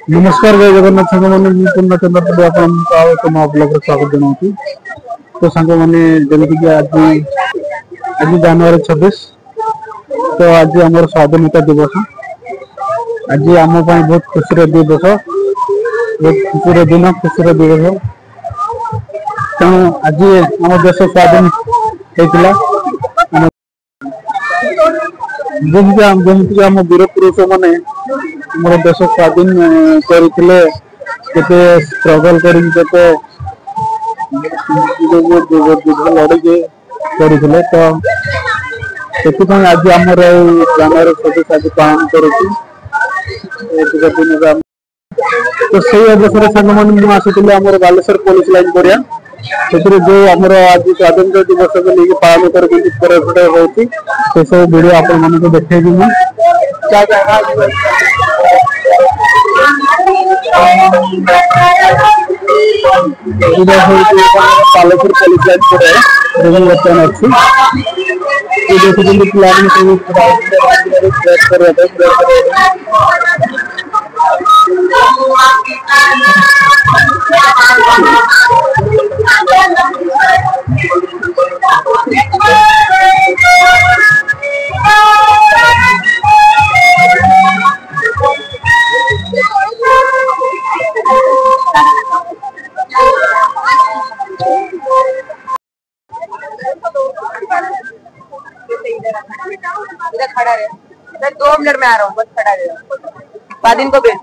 नमस्कार जय जगन्नाथ सांग मैंने पूर्ण चंद्र पटे आपको ब्लॉग स्वागत जनाऊँ। तो सांग मैंने जमीक आज आज जनवरी 26 तो आज आम स्वाधीनता दिवस। आज आम बहुत खुशी दिवस, बहुत खुशी दिन, खुशी दिवस। तेणु आज आम देश स्वाधीन होता जमीक आम वीर पुरुष मैंने मोर देश स्वाधीन करते स्ट्रगल कर लड़के करते। तो आज आम जनवरी 26 आज पालन कर। तो से अवसर सांग मैंने आसती आम बालेश्वर पुलिस लाइन पड़िया जो आम आज स्वाधीनता दिवस को लेकिन पालन कर होती से सब वीडियो आप देखेगी बालेश्वर पुलिस लाइन पड़े बर्तमान अच्छी देखते प्लान इधर खड़ा रहे, इधर 2 मिनट में आ रहा हूँ, बस खड़ा रहे। बादिन को भेज।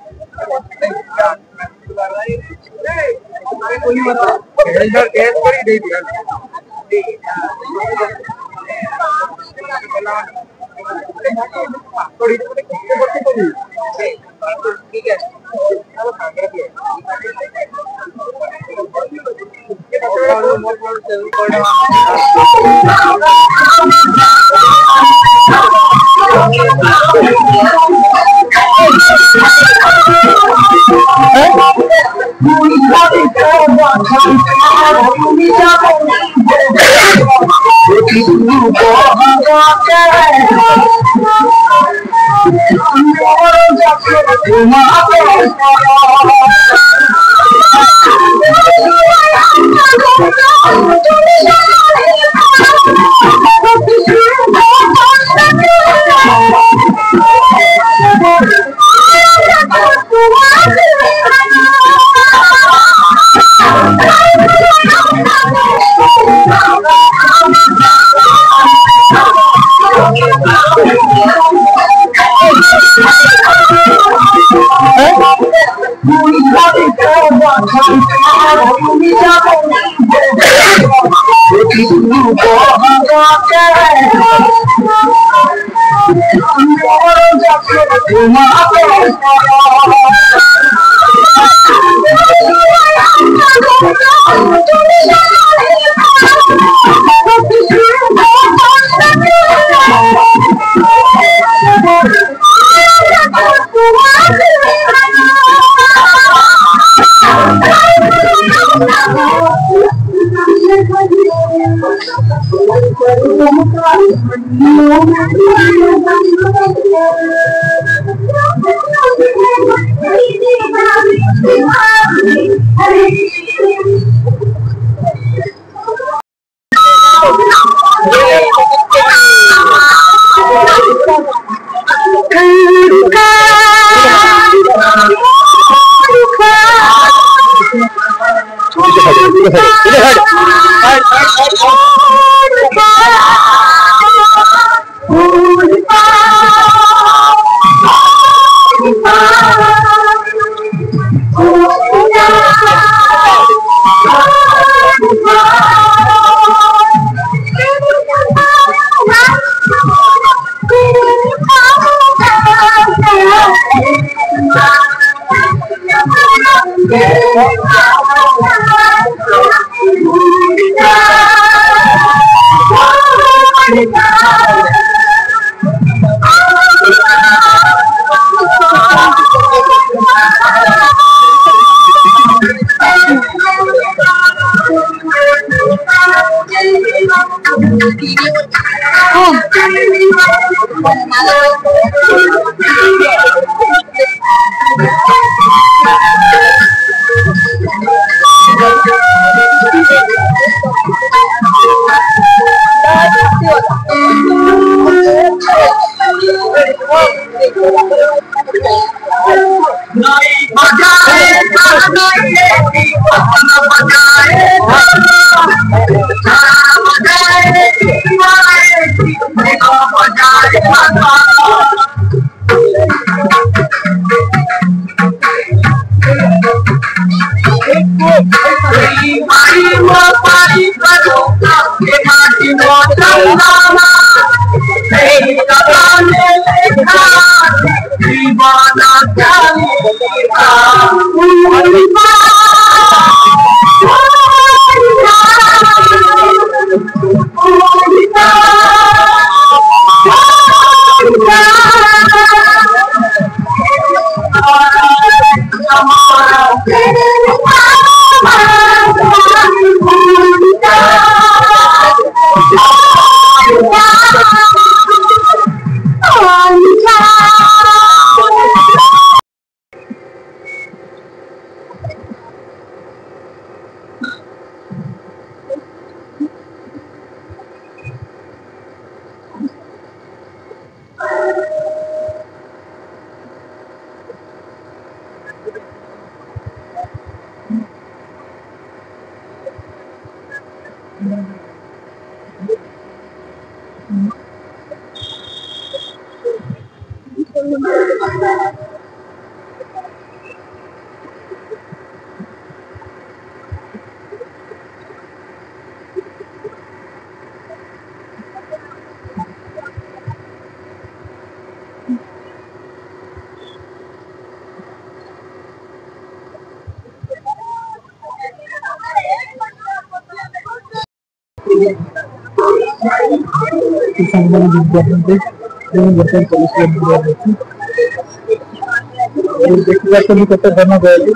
ठीक है Oh, संघाने विद्यार्थ्यांचे वर्तन पोलीस देखील तुम्ही कसं धरणं द्यायचे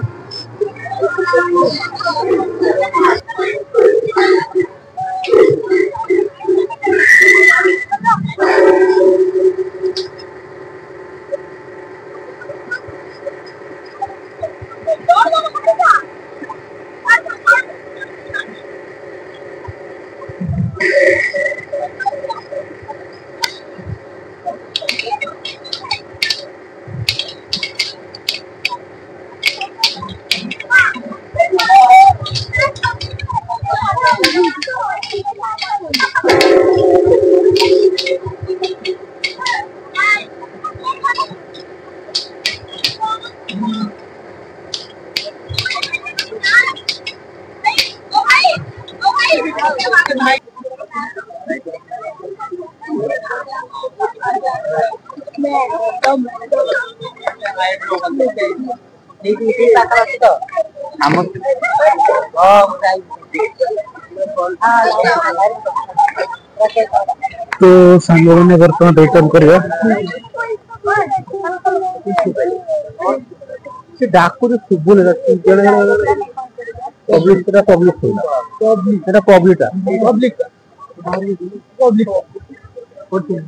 तो संघाने वर्तमान रिटर्न करूया से डाकू फुटबॉल पब्लिक पब्लिक